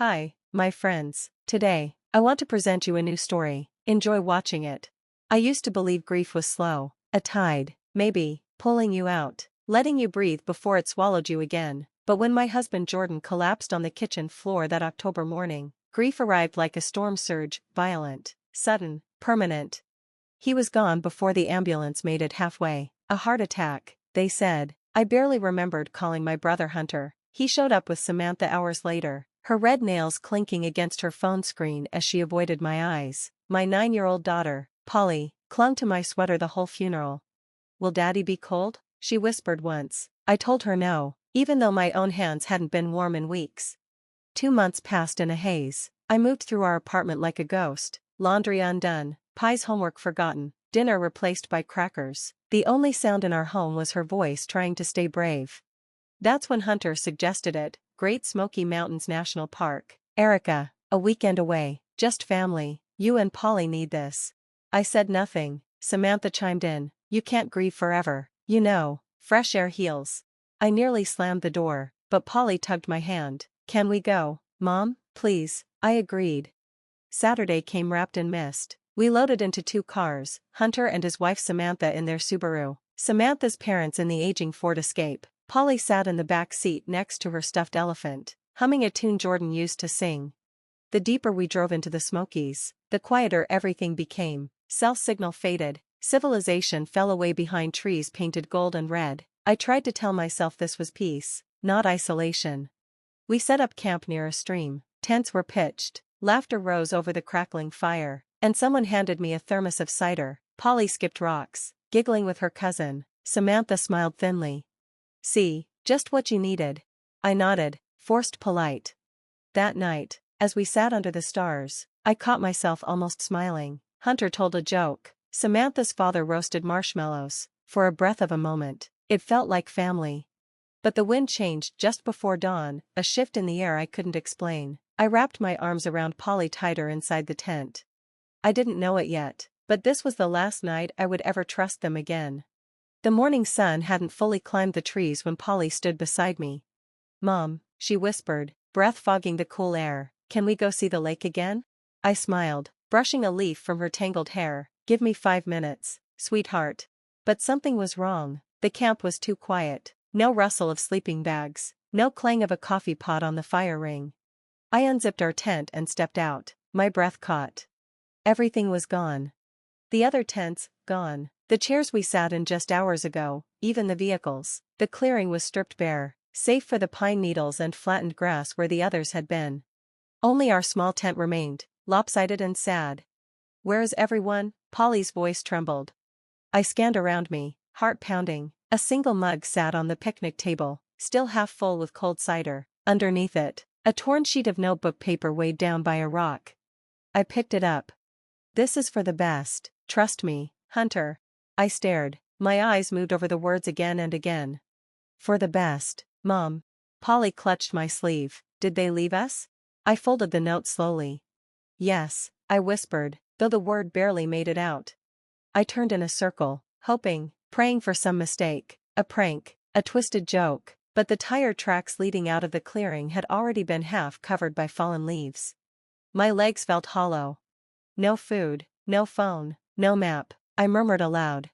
Hi, my friends. Today, I want to present you a new story. Enjoy watching it. I used to believe grief was slow, a tide, maybe, pulling you out, letting you breathe before it swallowed you again. But when my husband Jordan collapsed on the kitchen floor that October morning, grief arrived like a storm surge, violent, sudden, permanent. He was gone before the ambulance made it halfway. A heart attack, they said. I barely remembered calling my brother Hunter. He showed up with Samantha hours later, her red nails clinking against her phone screen as she avoided my eyes. My 9-year-old daughter, Polly, clung to my sweater the whole funeral. "Will Daddy be cold?" she whispered once. I told her no, even though my own hands hadn't been warm in weeks. 2 months passed in a haze. I moved through our apartment like a ghost, laundry undone, Pi's homework forgotten, dinner replaced by crackers. The only sound in our home was her voice trying to stay brave. That's when Hunter suggested it, Great Smoky Mountains National Park. "Erica, a weekend away, just family, you and Polly need this." I said nothing. Samantha chimed in, "You can't grieve forever, you know, fresh air heals." I nearly slammed the door, but Polly tugged my hand. "Can we go, Mom, please?" I agreed. Saturday came wrapped in mist. We loaded into 2 cars, Hunter and his wife Samantha in their Subaru, Samantha's parents in the aging Ford Escape. Polly sat in the back seat next to her stuffed elephant, humming a tune Jordan used to sing. The deeper we drove into the Smokies, the quieter everything became. Cell signal faded, civilization fell away behind trees painted gold and red. I tried to tell myself this was peace, not isolation. We set up camp near a stream, tents were pitched, laughter rose over the crackling fire, and someone handed me a thermos of cider. Polly skipped rocks, giggling with her cousin. Samantha smiled thinly. "See, just what you needed." I nodded, forced polite. That night, as we sat under the stars, I caught myself almost smiling. Hunter told a joke. Samantha's father roasted marshmallows. For a breath of a moment, it felt like family. But the wind changed just before dawn, a shift in the air I couldn't explain. I wrapped my arms around Polly tighter inside the tent. I didn't know it yet, but this was the last night I would ever trust them again. The morning sun hadn't fully climbed the trees when Polly stood beside me. "Mom," she whispered, breath fogging the cool air, "can we go see the lake again?" I smiled, brushing a leaf from her tangled hair. "Give me 5 minutes, sweetheart." But something was wrong. The camp was too quiet. No rustle of sleeping bags, no clang of a coffee pot on the fire ring. I unzipped our tent and stepped out. My breath caught. Everything was gone. The other tents, gone. The chairs we sat in just hours ago, even the vehicles. The clearing was stripped bare, save for the pine needles and flattened grass where the others had been. Only our small tent remained, lopsided and sad. "Where is everyone?" Polly's voice trembled. I scanned around me, heart pounding. A single mug sat on the picnic table, still half full with cold cider. Underneath it, a torn sheet of notebook paper weighed down by a rock. I picked it up. "This is for the best, trust me, Hunter." I stared, my eyes moved over the words again and again. "For the best, Mom." Polly clutched my sleeve. "Did they leave us?" I folded the note slowly. "Yes," I whispered, though the word barely made it out. I turned in a circle, hoping, praying for some mistake, a prank, a twisted joke, but the tire tracks leading out of the clearing had already been half covered by fallen leaves. My legs felt hollow. No food, no phone, no map, I murmured aloud.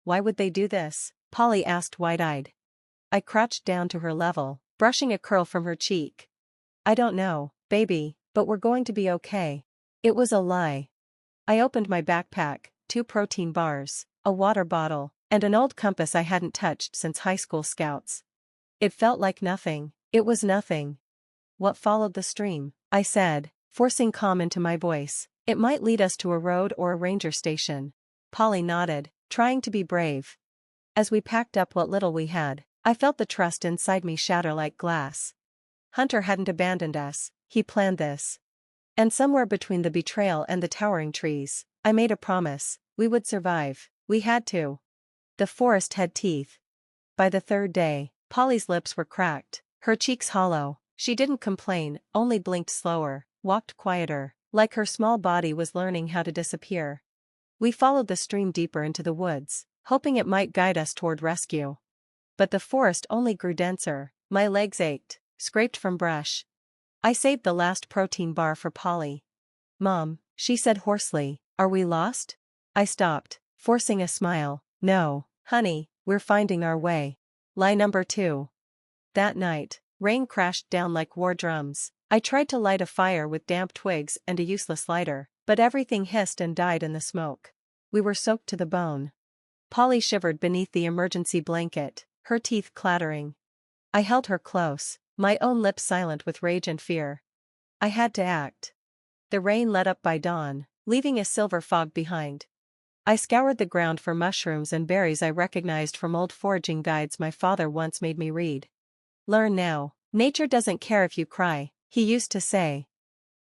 "Why would they do this?" Polly asked wide-eyed. I crouched down to her level, brushing a curl from her cheek. "I don't know, baby, but we're going to be okay." It was a lie. I opened my backpack, 2 protein bars, a water bottle, and an old compass I hadn't touched since high school scouts. It felt like nothing. It was nothing. "What followed the stream?" I said, forcing calm into my voice. "It might lead us to a road or a ranger station." Polly nodded, trying to be brave. As we packed up what little we had, I felt the trust inside me shatter like glass. Hunter hadn't abandoned us, he planned this. And somewhere between the betrayal and the towering trees, I made a promise, we would survive. We had to. The forest had teeth. By the 3rd day, Polly's lips were cracked, her cheeks hollow. She didn't complain, only blinked slower, walked quieter, like her small body was learning how to disappear. We followed the stream deeper into the woods, hoping it might guide us toward rescue. But the forest only grew denser. My legs ached, scraped from brush. I saved the last protein bar for Polly. Mom, she said hoarsely, are we lost? I stopped, forcing a smile. No, honey, we're finding our way. Lie number 2. That night, rain crashed down like war drums. I tried to light a fire with damp twigs and a useless lighter, but everything hissed and died in the smoke. We were soaked to the bone. Polly shivered beneath the emergency blanket, her teeth clattering. I held her close, my own lips silent with rage and fear. I had to act. The rain let up by dawn, leaving a silver fog behind. I scoured the ground for mushrooms and berries I recognized from old foraging guides my father once made me read. Learn now, nature doesn't care if you cry, he used to say.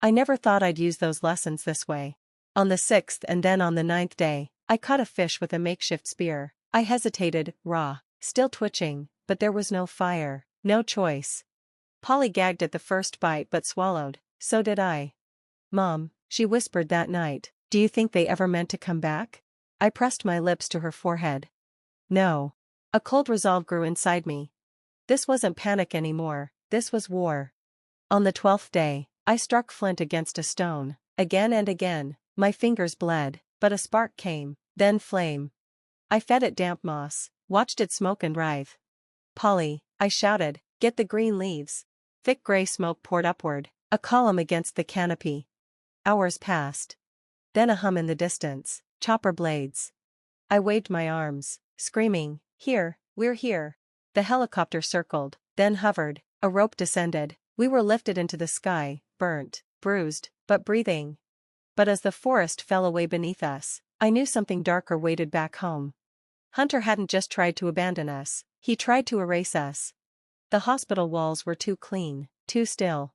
I never thought I'd use those lessons this way. On the 6th and then on the 9th day, I caught a fish with a makeshift spear. I hesitated, raw, still twitching, but there was no fire, no choice. Polly gagged at the first bite but swallowed, so did I. Mom, she whispered that night, do you think they ever meant to come back? I pressed my lips to her forehead. No. A cold resolve grew inside me. This wasn't panic anymore, this was war. On the 12th day, I struck flint against a stone, again and again, my fingers bled, but a spark came, then flame. I fed it damp moss, watched it smoke and writhe. Polly, I shouted, get the green leaves. Thick gray smoke poured upward, a column against the canopy. Hours passed. Then a hum in the distance, chopper blades. I waved my arms, screaming, here, we're here. The helicopter circled, then hovered, a rope descended, we were lifted into the sky, burnt, bruised, but breathing. But as the forest fell away beneath us, I knew something darker waited back home. Hunter hadn't just tried to abandon us, he tried to erase us. The hospital walls were too clean, too still.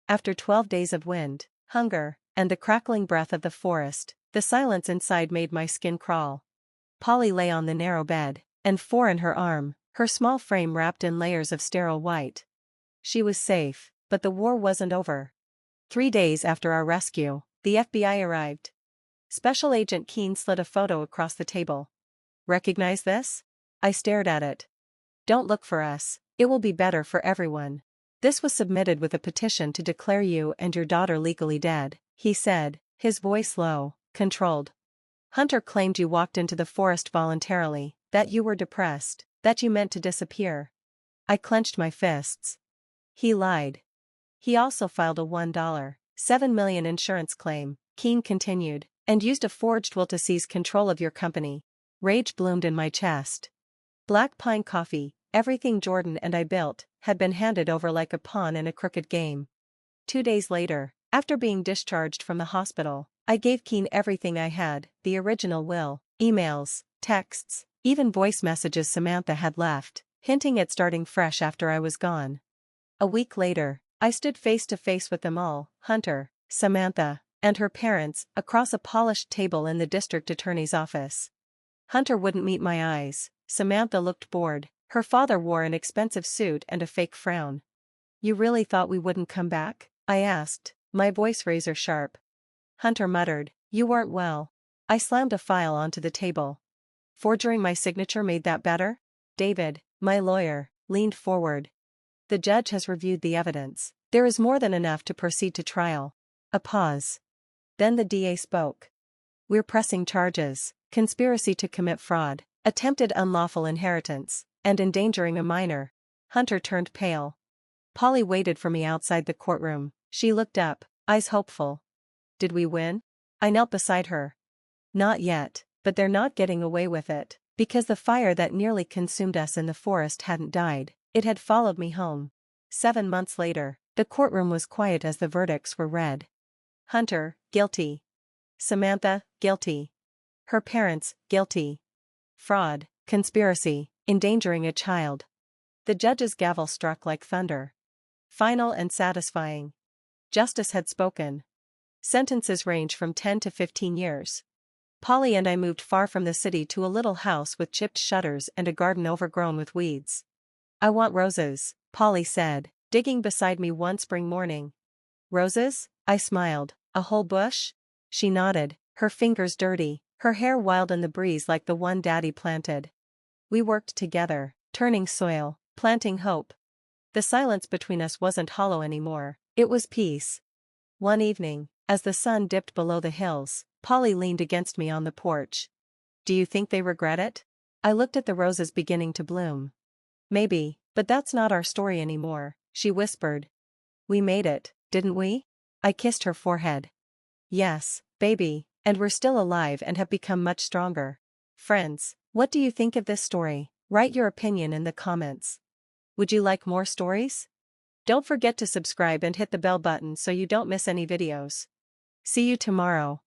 After 12 days of wind, hunger, and the crackling breath of the forest, the silence inside made my skin crawl. Polly lay on the narrow bed, and 4 in her arm, her small frame wrapped in layers of sterile white. She was safe, but the war wasn't over. 3 days after our rescue, the FBI arrived. Special Agent Keene slid a photo across the table. Recognize this? I stared at it. Don't look for us, it will be better for everyone. This was submitted with a petition to declare you and your daughter legally dead, he said, his voice low, controlled. Hunter claimed you walked into the forest voluntarily, that you were depressed, that you meant to disappear. I clenched my fists. He lied. He also filed a $1.7 million insurance claim, Keene continued, and used a forged will to seize control of your company. Rage bloomed in my chest. Black Pine Coffee, everything Jordan and I built, had been handed over like a pawn in a crooked game. 2 days later, after being discharged from the hospital, I gave Keene everything I had, the original will, emails, texts, even voice messages Samantha had left, hinting at starting fresh after I was gone. A week later, I stood face to face with them all, Hunter, Samantha, and her parents, across a polished table in the district attorney's office. Hunter wouldn't meet my eyes, Samantha looked bored, her father wore an expensive suit and a fake frown. You really thought we wouldn't come back? I asked, my voice razor sharp. Hunter muttered, you weren't well. I slammed a file onto the table. Forging my signature made that better? David, my lawyer, leaned forward. The judge has reviewed the evidence. There is more than enough to proceed to trial. A pause. Then the DA spoke. We're pressing charges, conspiracy to commit fraud, attempted unlawful inheritance, and endangering a minor. Hunter turned pale. Polly waited for me outside the courtroom. She looked up, eyes hopeful. Did we win? I knelt beside her. Not yet, but they're not getting away with it, because the fire that nearly consumed us in the forest hadn't died, it had followed me home. 7 months later, the courtroom was quiet as the verdicts were read. Hunter, guilty. Samantha, guilty. Her parents, guilty. Fraud, conspiracy, endangering a child. The judge's gavel struck like thunder. Final and satisfying. Justice had spoken. Sentences range from 10 to 15 years. Polly and I moved far from the city to a little house with chipped shutters and a garden overgrown with weeds. I want roses, Polly said, digging beside me one spring morning. Roses? I smiled. A whole bush? She nodded, her fingers dirty, her hair wild in the breeze like the one Daddy planted. We worked together, turning soil, planting hope. The silence between us wasn't hollow anymore, It was peace. One evening, as the sun dipped below the hills, Polly leaned against me on the porch. Do you think they regret it? I looked at the roses beginning to bloom. Maybe, but that's not our story anymore, she whispered. We made it, didn't we? I kissed her forehead. Yes, baby, and we're still alive and have become much stronger. Friends, what do you think of this story? Write your opinion in the comments. Would you like more stories? Don't forget to subscribe and hit the bell button so you don't miss any videos. See you tomorrow.